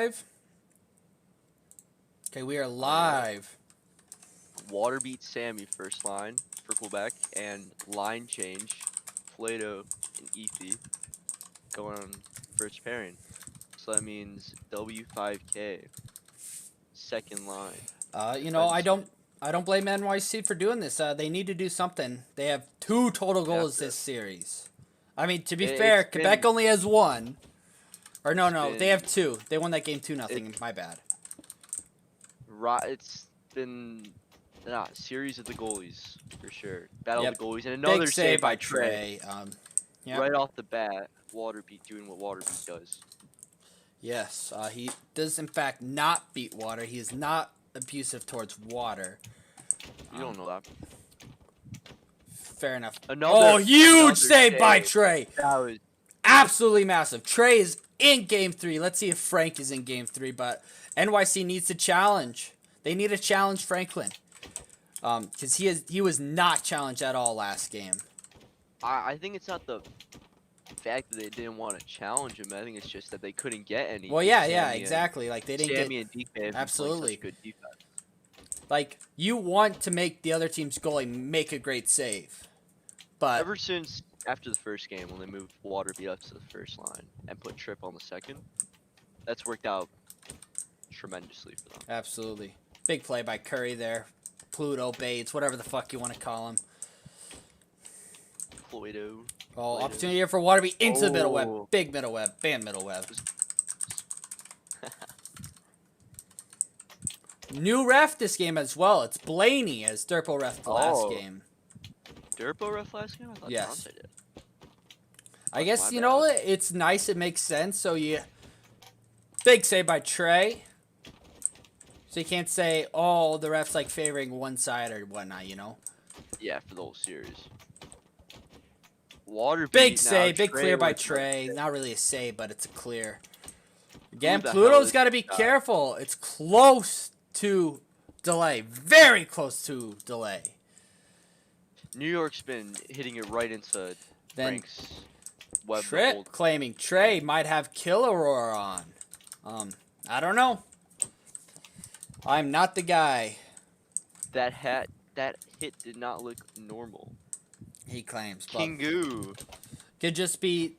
live? Okay, we are live. Water beat Sammy first line for Quebec, and line change, Plato and Ethy going on first pairing. So that means W5K, second line. You know, I Defenseman. don't blame NYC for doing this. They need to do something. They have 2 total goals this series. I mean, to be fair, Quebec only has 1. Or no, they have 2. They won that game 2-0. My bad. It's been series of the goalies for sure. Battle of the goalies, and Big another save by Trey. Yep. Right off the bat, Waterbeat doing what Waterbeat does. Yes, he does in fact not beat water. He is not abusive towards water. You don't know that. Fair enough. Another huge save by Trey. That was absolutely massive. Trey is in game 3. Let's see if Frank is in game 3, but NYC needs to challenge. They need to challenge Franklin. Because he was not challenged at all last game. I think it's not the fact that they didn't want to challenge him. I think it's just that they couldn't get any. Well, yeah, exactly. Like they didn't Sammy and DK have absolutely such good defense. Like you want to make the other team's goalie make a great save, but ever since after the first game when they moved Waterbeat up to the first line and put Tripp on the second, that's worked out tremendously for them. Absolutely, big play by Curry there. Pluto, Bates, whatever the fuck you want to call him. Pluto. Oh, opportunity here for Waterbeat into the middle web. Big middle web. Bam middle web. New ref this game as well. It's Blaney as Durpo ref the last game. Durpo ref last game? I thought yes. Dante did. I guess, you know, it's nice. It makes sense. So you... Big save by Trey. So you can't say, oh, the ref's like favoring one side or whatnot, you know? Yeah, for the whole series. Waterbeat. Big save. Big clear by Trey. Not really a save, but it's a clear. Again, Pluto's got to be careful. It's close to delay. Very close to delay. New York's been hitting it right into Frank's web. Tripp claiming Trey might have Kill Aurora on. I don't know. I'm not the guy. That hit did not look normal. He claims. Kingu. Could just be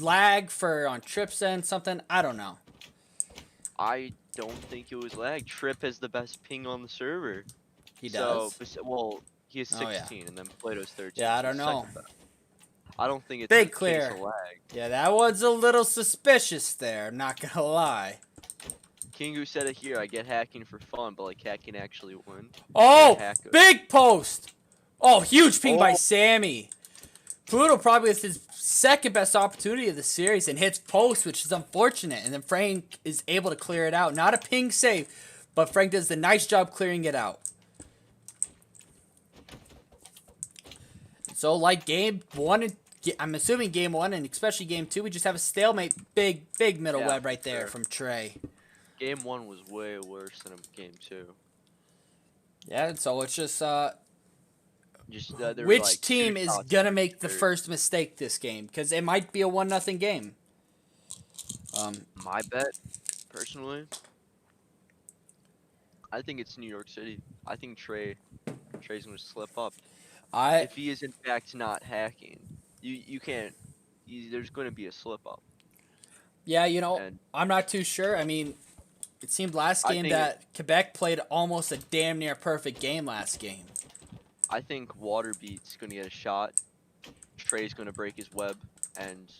lag on Tripp's end, something. I don't know. I don't think it was lag. Tripp has the best ping on the server. He does? So, well, he has 16, and then Plato's 13. Yeah, I don't know. I don't think it's big clear. A lag. Yeah, that was a little suspicious there. I'm not gonna lie. Kingu said it here. I get hacking for fun, but like hacking actually win. Oh, big post. Oh, huge ping by Sammy. Pluto probably has his second best opportunity of the series and hits post, which is unfortunate. And then Frank is able to clear it out. Not a ping save, but Frank does a nice job clearing it out. So, like game 1, I'm assuming game 1 and especially game 2, we just have a stalemate. Big middle web right there from Trey. Game 1 was way worse than game 2. Yeah, so it's just which like team is gonna make the first mistake this game? Because it might be a 1-0 game. My bet, personally, I think it's New York City. I think Trey's gonna slip up. If he is in fact not hacking, you can't. There's gonna be a slip up. Yeah, you know, I'm not too sure. I mean, it seemed last game that Quebec played almost a damn near perfect game last game. I think Waterbeat's gonna get a shot. Trey's gonna break his web, and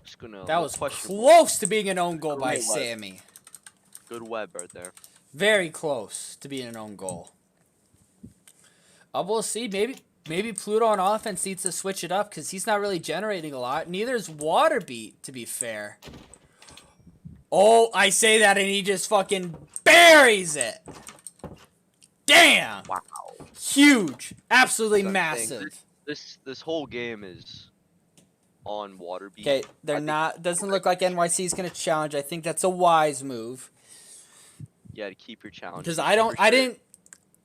just gonna. That was close to being an own goal by Sammy. Good web right there. Very close to being an own goal. We'll see. Maybe Pluto on offense needs to switch it up because he's not really generating a lot. Neither is Waterbeat, to be fair. Oh, I say that and he just fucking buries it. Damn! Wow. Huge. Absolutely massive. This whole game is on Waterbeat. Okay, they're not. Doesn't look like NYC is going to challenge. I think that's a wise move. Yeah, to keep your challenge. Because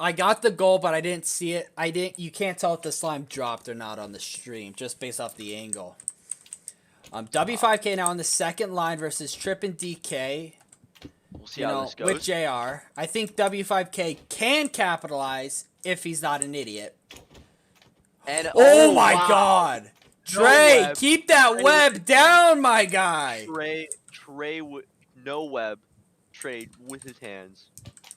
I got the goal, but I didn't see it. You can't tell if the slime dropped or not on the stream, just based off the angle. W5K now on the second line versus Trip and DK. We'll see how this goes. With JR. I think W5K can capitalize if he's not an idiot. And oh my wow. God. Trey, web. keep that Trey web down, my guy. Trey no web. Trey with his hands.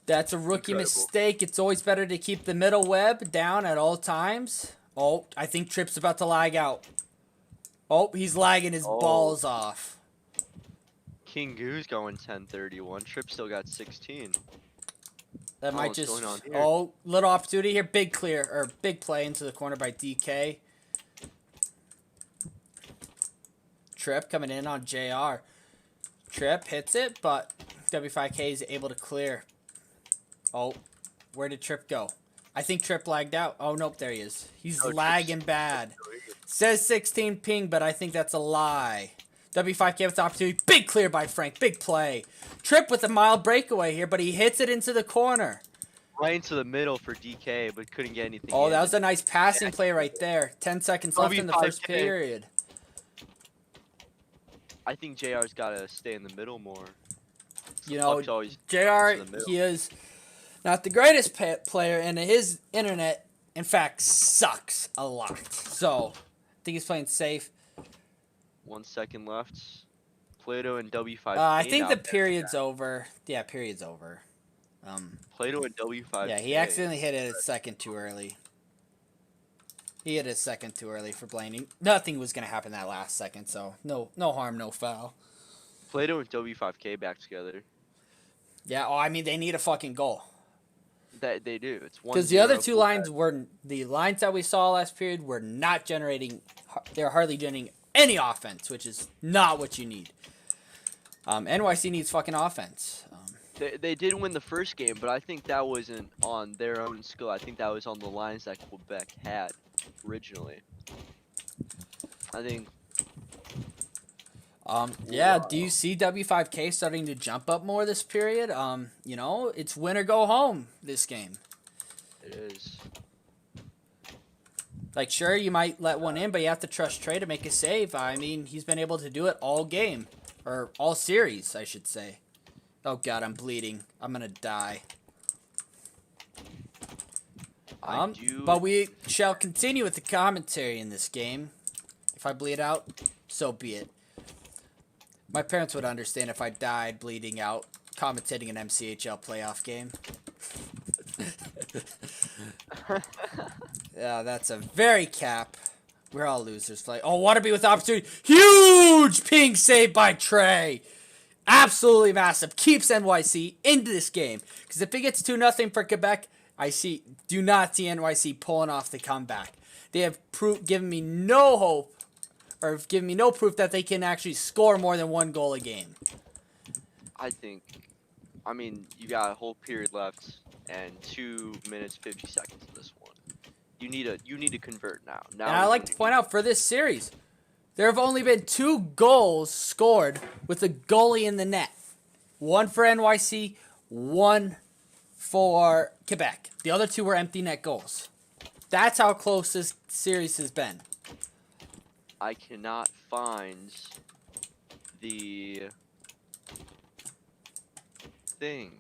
That's a rookie Incredible. mistake. It's always better to keep the middle web down at all times. Oh, I think Trip's about to lag out. Oh, he's lagging his balls off. King Goo's going 10-31. Trip still got 16. That might just... going on here? Oh, little opportunity here. Big clear, or big play into the corner by DK. Trip coming in on JR. Trip hits it, but W5K is able to clear. Oh, where did Trip go? I think Trip lagged out. Oh, nope, there he is. He's lagging bad. Says 16 ping, but I think that's a lie. W5K with the opportunity. Big clear by Frank. Big play. Trip with a mild breakaway here, but he hits it into the corner. Right into the middle for DK, but couldn't get anything Oh, in. that was a nice passing play right there. 10 seconds left in the first period. I think JR's got to stay in the middle more. You know, JR, he is not the greatest player, and his internet, in fact, sucks a lot. So, I think he's playing safe. 1 second left. Plato and W5K. I think the period's over. Yeah, period's over. Plato and W5K. Yeah, he accidentally hit it a second too early. He hit it a second too early for Blaney. Nothing was going to happen that last second, so no harm, no foul. Plato and W5K back together. Yeah, I mean, they need a fucking goal. They do. It's 1-0. Because the other two lines were, the lines that we saw last period were not generating, they're hardly generating any offense, which is not what you need. NYC needs fucking offense. They did win the first game, but I think that wasn't on their own skill. I think that was on the lines that Quebec had originally. I think. Yeah, do you see W5K starting to jump up more this period? You know, it's win or go home this game. It is. Like, sure, you might let one in, but you have to trust Trey to make a save. I mean, he's been able to do it all game. Or all series, I should say. Oh, God, I'm bleeding. I'm going to die. But we shall continue with the commentary in this game. If I bleed out, so be it. My parents would understand if I died bleeding out commentating an MCHL playoff game. Yeah, that's a very cap. We're all losers. Oh, Waterby with opportunity. Huge ping save by Trey. Absolutely massive. Keeps NYC into this game. Because if it gets 2-0 for Quebec, do not see NYC pulling off the comeback. They have given me no hope, or given me no proof that they can actually score more than one goal a game. I mean, you got a whole period left and 2 minutes 50 seconds in this one. You need to convert now. And I like to point out for this series, there have only been 2 goals scored with a goalie in the net. One for NYC, one for Quebec. The other 2 were empty net goals. That's how close this series has been. I cannot find the thing.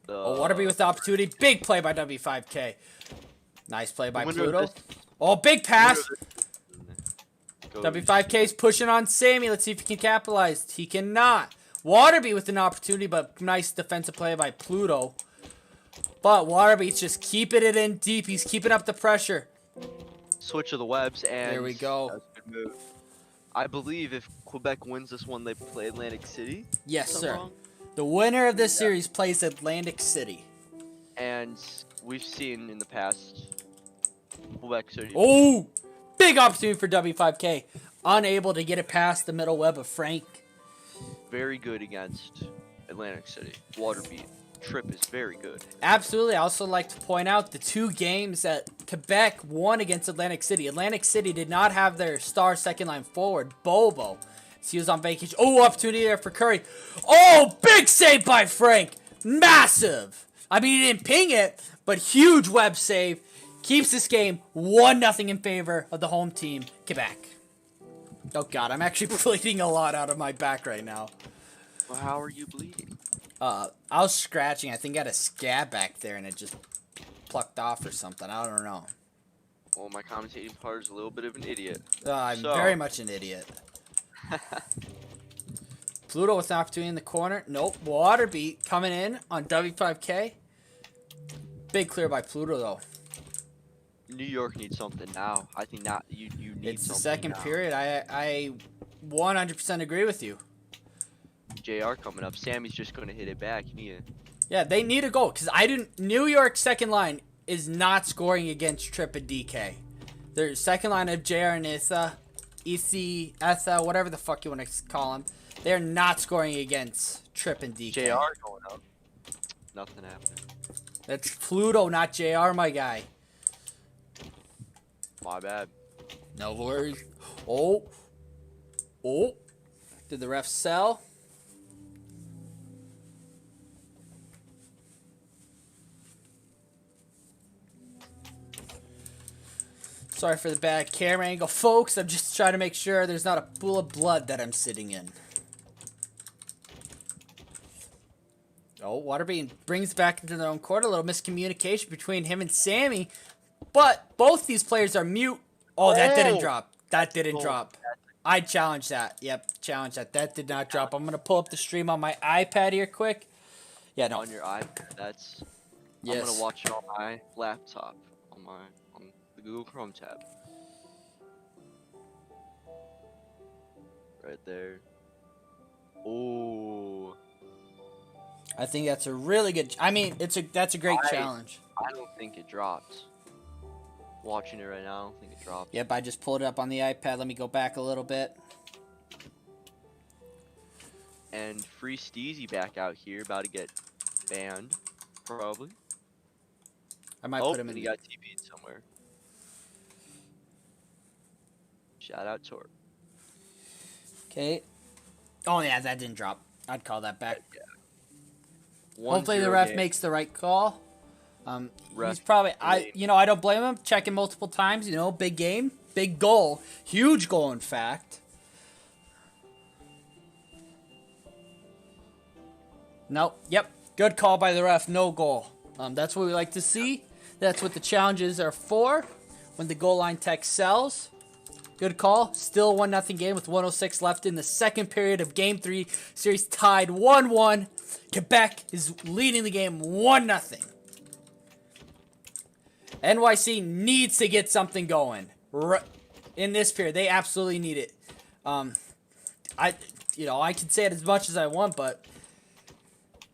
Waterby with the opportunity. Big play by W5K. Nice play by Pluto. Oh, big pass. W5K's pushing on Sammy. Let's see if he can capitalize. He cannot. Waterby with an opportunity, but nice defensive play by Pluto. But Waterby's just keeping it in deep. He's keeping up the pressure. Switch of the webs, and there we go. That's a good move. I believe if Quebec wins this one, they play Atlantic City. Yes, sir. The winner of this series plays Atlantic City. And we've seen in the past Quebec City. Oh, big opportunity for W5K. Unable to get it past the middle web of Frank. Very good against Atlantic City. Waterbeat. Trip is very good. Absolutely. I also like to point out the 2 games that Quebec won against Atlantic City. Atlantic City did not have their star second line forward, Bobo. So he was on vacation. Oh, opportunity there for Curry. Oh, big save by Frank. Massive. I mean, he didn't ping it, but huge web save. keeps this game 1-0 in favor of the home team, Quebec. Oh god, I'm actually bleeding a lot out of my back right now. Well, how are you bleeding? I was scratching. I think I had a scab back there and it just plucked off or something. I don't know. Well, my commentating part is a little bit of an idiot. I'm very much an idiot. Pluto with an opportunity in the corner. Nope. Water beat coming in on W5K. Big clear by Pluto though. New York needs something now. I think not. You need It's the something second now. period. I 100% agree with you. JR coming up. Sammy's just going to hit it back. Yeah, they need a goal because New York's second line is not scoring against Trip and DK. Their second line of JR and Etha, whatever the fuck you want to call them, they're not scoring against Trip and DK. JR going up. Nothing happened. That's Pluto, not JR, my guy. My bad. No worries. Oh. Did the ref sell? Sorry for the bad camera angle, folks. I'm just trying to make sure there's not a pool of blood that I'm sitting in. Oh, Waterbean brings back into their own court. A little miscommunication between him and Sammy. But both these players are mute. Oh, that didn't drop. That didn't drop. I challenge that. Yep, challenge that. That did not drop. I'm going to pull up the stream on my iPad here quick. Yeah, no. On your iPad. That's... Yes. I'm going to watch it on my laptop. On the Google Chrome tab. Right there. Oh. I think that's a really good... I mean, that's a great challenge. I don't think it dropped. Watching it right now, I don't think it dropped. Yep, I just pulled it up on the iPad. Let me go back a little bit. And Free Steezy back out here, about to get banned, probably. I might put him in. He got TP'd somewhere. Shout out Torp. Okay. Oh yeah, that didn't drop. I'd call that back. Yeah. Hopefully the ref game. makes the right call. Ref He's probably I don't blame him. Checking multiple times. Big game, big goal, huge goal in fact. Nope. Yep. Good call by the ref. No goal. That's what we like to see. That's what the challenges are for. When the goal line tech sells. Good call. Still 1-0 game with 1:06 left in the second period of Game 3. Series tied 1-1. Quebec is leading the game 1-0. NYC needs to get something going in this period. They absolutely need it. I can say it as much as I want, but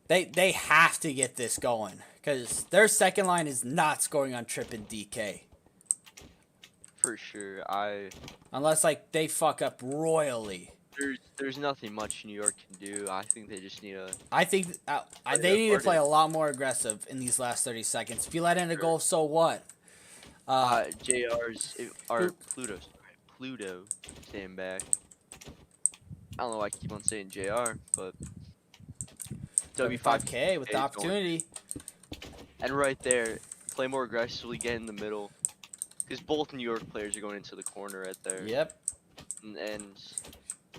they have to get this going because their second line is not scoring on Trip and DK. For sure, unless they fuck up royally. There's nothing much New York can do. I think they just need to. I think they need to play a lot more aggressive in these last 30 seconds. If you let in a goal, so what? Pluto staying back. I don't know why I keep on saying JR, but W5K with the opportunity. And right there, play more aggressively, get in the middle. Because both New York players are going into the corner right there. Yep. And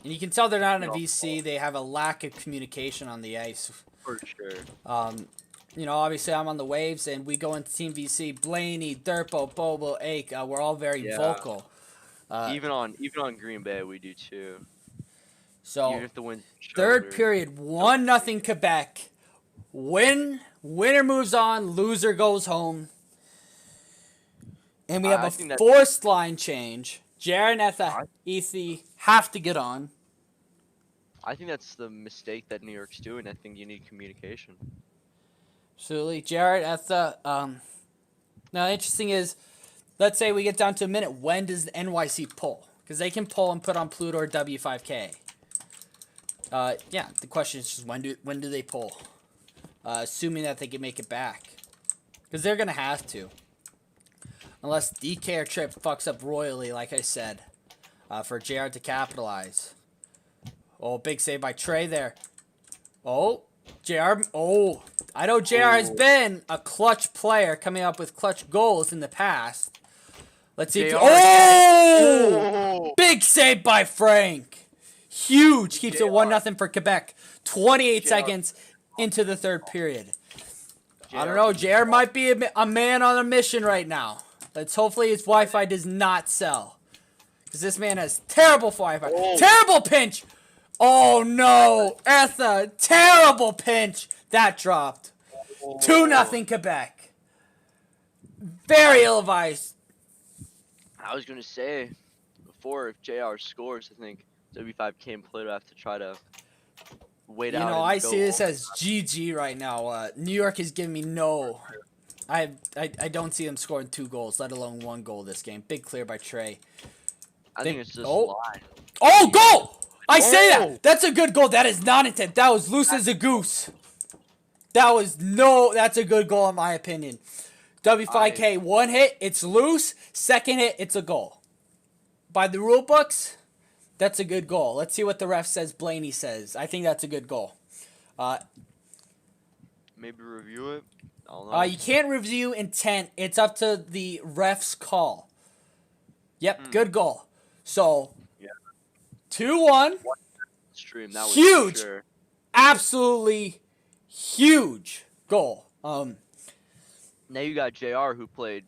you can tell they're not in a VC. They have a lack of communication on the ice. For sure. Obviously I'm on the Waves, and we go into Team VC. Blaney, Durpo, Bobo, Ake, we're all very vocal. Even on Green Bay, we do too. So, even if the wind's third period, 1-0 Quebec. Winner moves on, loser goes home. And we have a forced line change. Jared and Ethi have to get on. I think that's the mistake that New York's doing. I think you need communication. Absolutely. Jared, now, the interesting is, let's say we get down to a minute. When does the NYC pull? Because they can pull and put on Pluto or W5K. The question is just when do they pull? Assuming that they can make it back. Because they're going to have to. Unless DK or Trip fucks up royally, like I said, for JR to capitalize. Oh, big save by Trey there. Oh, JR. Oh, I know JR has been a clutch player coming up with clutch goals in the past. Let's see if JR. Oh! Big save by Frank. Huge. Keeps it 1-0 for Quebec. 28 JR. seconds into the third period. I don't JR. know. JR might be a man on a mission right now. Let's hopefully his Wi-Fi does not sell. Because this man has terrible Wi-Fi. Oh. Terrible pinch. Oh, no. Etha. Terrible pinch. That dropped. 2-0 Quebec. Very ill-advised. I was gonna say before, if JR scores, I think W5K and Plato have to try to wait out. You know, and I go see this all- as GG right now. New York is giving me no. I don't see them scoring 2 goals, let alone 1 goal this game. Big clear by Trey. I think it's just Oh. line. Oh, goal! I say Oh. that. That's a good goal. That is not intent. That was loose as a goose. That's a good goal in my opinion. W5K, 1 hit, it's loose. 2nd hit, it's a goal. By the rule books, that's a good goal. Let's see what the ref says, Blaney says. I think that's a good goal. Maybe review it. I don't know. You can't review intent. It's up to the ref's call. Yep, good goal. So, Yeah. 2-1. Stream that was Huge. For sure. Absolutely huge goal. Now you got JR who played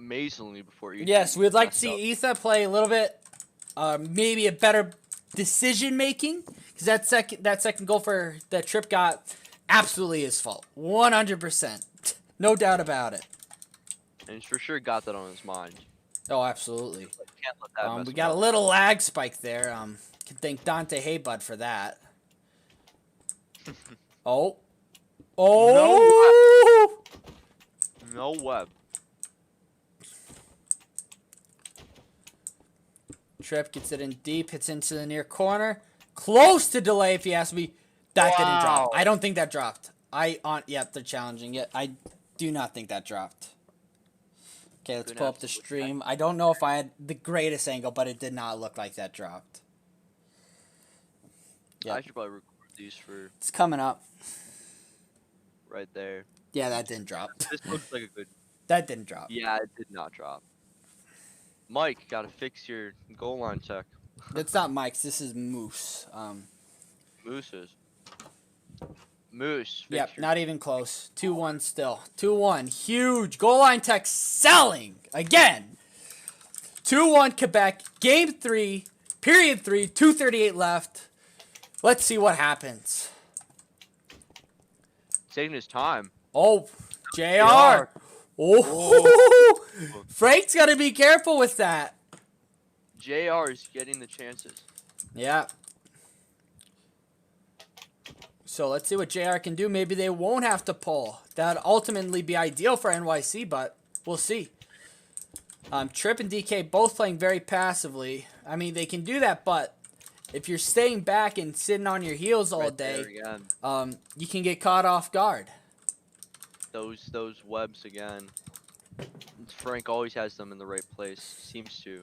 amazingly before you. Yes, we'd like to messed up. see Etha play a little bit, maybe a better decision making, because that second goal for that Trip got absolutely his fault, 100%, no doubt about it. And he's for sure got that on his mind. Oh, absolutely. Can't let that mess We him got a up. little lag spike there. Can thank Dante Haybud for that. Oh, No web. Trip gets it in deep, hits into the near corner. Close to delay, if you ask me. That didn't drop. I don't think that dropped. Yep, they're challenging it. I do not think that dropped. Okay, let's pull up the stream. I don't know if I had the greatest angle, but it did not look like that dropped. I should probably record these for It's coming up. right there. Yeah, that didn't drop. This looks like a good. That didn't drop. Yeah, it did not drop. Mike, gotta fix your goal line check. It's not Mike's. This is Moose. Moose's. Moose. Yep, fix your- not even close. 2-1 still. 2-1. Huge. Goal line tech selling again. 2-1 Quebec. Game 3. Period 3. 2:38 left. Let's see what happens. Taking his time. Oh, JR. Oh, Frank's got to be careful with that. JR is getting the chances. Yeah. So let's see what JR can do. Maybe they won't have to pull. That'd ultimately be ideal for NYC, but we'll see. Trip and DK both playing very passively. I mean, they can do that, but if you're staying back and sitting on your heels all Right day, there again. you can get caught off guard. Those webs again. Frank always has them in the right place. Seems to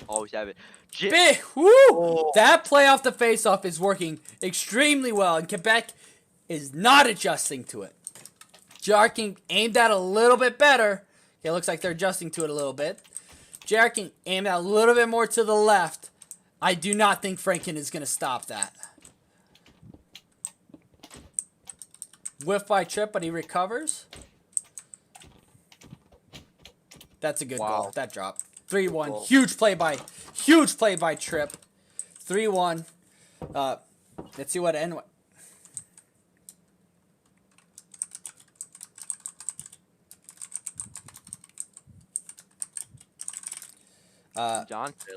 always have it. Big, woo! That play off the faceoff is working extremely well, and Quebec is not adjusting to it. Jarkin aimed at a little bit better. It looks like they're adjusting to it a little bit. Jarkin aimed at a little bit more to the left. I do not think Franken is going to stop that. Whiff by Trip, but he recovers. That's a good goal. That dropped. 3-1. Huge play by Trip. 3-1. Let's see what NY.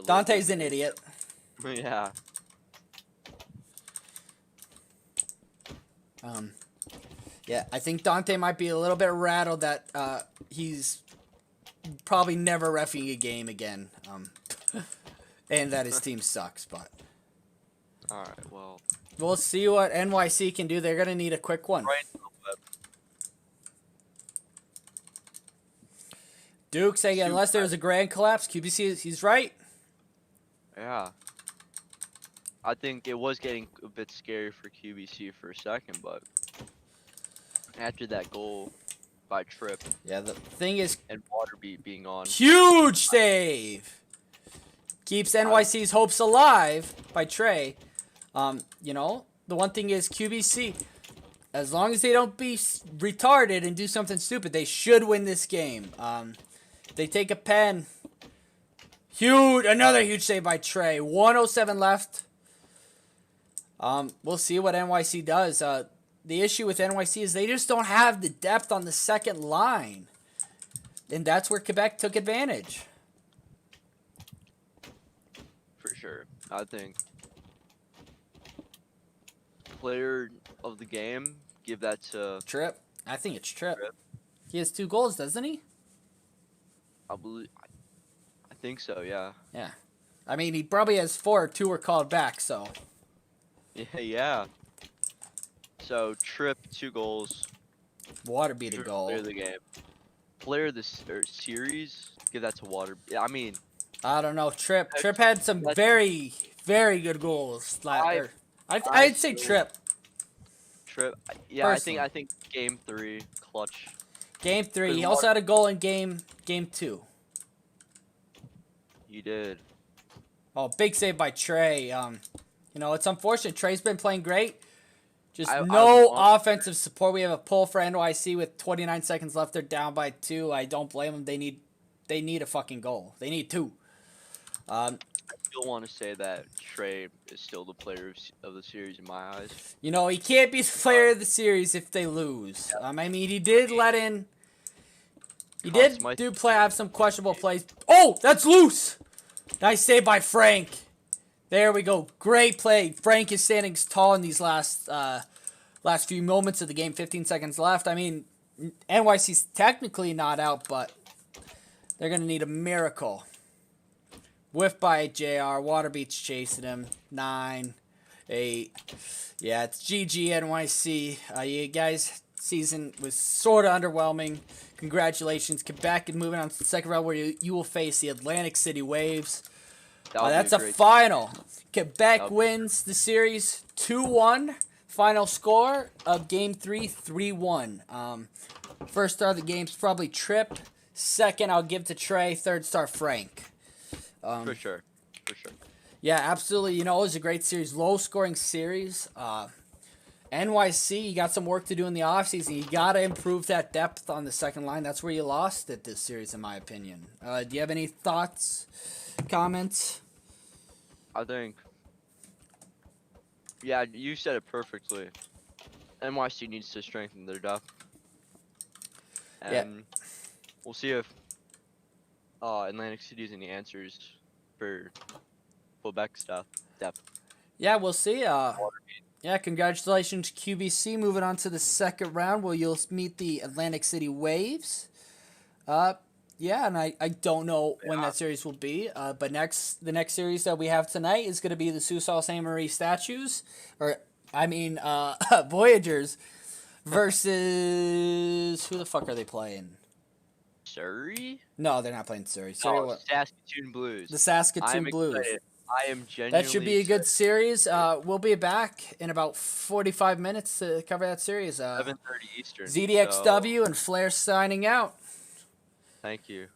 Dante's an idiot. Yeah. Yeah, I think Dante might be a little bit rattled that he's probably never reffing a game again. And that his team sucks, but Alright, well. we'll see what NYC can do. They're gonna need a quick one. Right. Duke saying unless there's a grand collapse, QBC he's right. Yeah. I think it was getting a bit scary for QBC for a second, but after that goal by Tripp Yeah, the thing is, and Waterbeat being on. huge save. Keeps NYC's hopes alive by Trey. You know, the one thing is QBC, as long as they don't be retarded and do something stupid, they should win this game. They take a pen. Another huge save by Trey. 1:07 left. We'll see what NYC does. The issue with NYC is they just don't have the depth on the second line. And that's where Quebec took advantage. For sure. I think player of the game, give that to Tripp. I think it's Tripp. Tripp. He has 2 goals, doesn't he? I think so, yeah. Yeah. I mean, he probably has 4. 2 were called back, so. Yeah. So Tripp, 2 goals. Waterbeat a goal. Player of the game. Player of the series, give that to Water. I mean, I don't know. Tripp had some very, very good goals. I'd say Tripp. Tripp. Yeah, Personally. I think game 3 clutch. Game 3. He also had a goal in game 2. He did. Oh, big save by Trey. You know, it's unfortunate. Trey's been playing great. Just no offensive support. We have a pull for NYC with 29 seconds left. They're down by 2. I don't blame them. They need a fucking goal. They need 2. I still want to say that Trey is still the player of the series in my eyes. You know, he can't be the player of the series if they lose. I mean, he did let in. He did have some questionable plays. Oh, that's loose. Nice save by Frank. There we go. Great play. Frank is standing tall in these last few moments of the game. 15 seconds left. I mean, NYC's technically not out, but they're going to need a miracle. Whiff by JR. Waterbeat's chasing him. 9, 8. Yeah, it's GG NYC. You guys, season was sort of underwhelming. Congratulations. Quebec is moving on to the second round where you will face the Atlantic City Waves. That's a final. Quebec wins the series 2-1. Final score of Game 3, 3-1. First star of the game's probably Tripp. Second, I'll give to Trey. Third star, Frank. For sure. Yeah, absolutely. You know, it was a great series. Low-scoring series. NYC, you got some work to do in the offseason. You got to improve that depth on the second line. That's where you lost it this series, in my opinion. Do you have any thoughts, comments? I think, yeah, you said it perfectly. NYC needs to strengthen their depth. And we'll see if Atlantic City has any answers for Quebec depth. Yeah, we'll see. Yeah, congratulations, QBC. Moving on to the second round where you'll meet the Atlantic City Waves. Yeah, and I don't know when that series will be. But the next series that we have tonight is going to be the Sault Ste. Marie Statues. Voyagers versus... Who the fuck are they playing? Surrey? No, they're not playing Surrey. Saskatoon Blues. The Saskatoon Blues. Excited. I am genuinely That should be a good series. We'll be back in about 45 minutes to cover that series. 7:30 Eastern. ZDXW and Flair signing out. Thank you.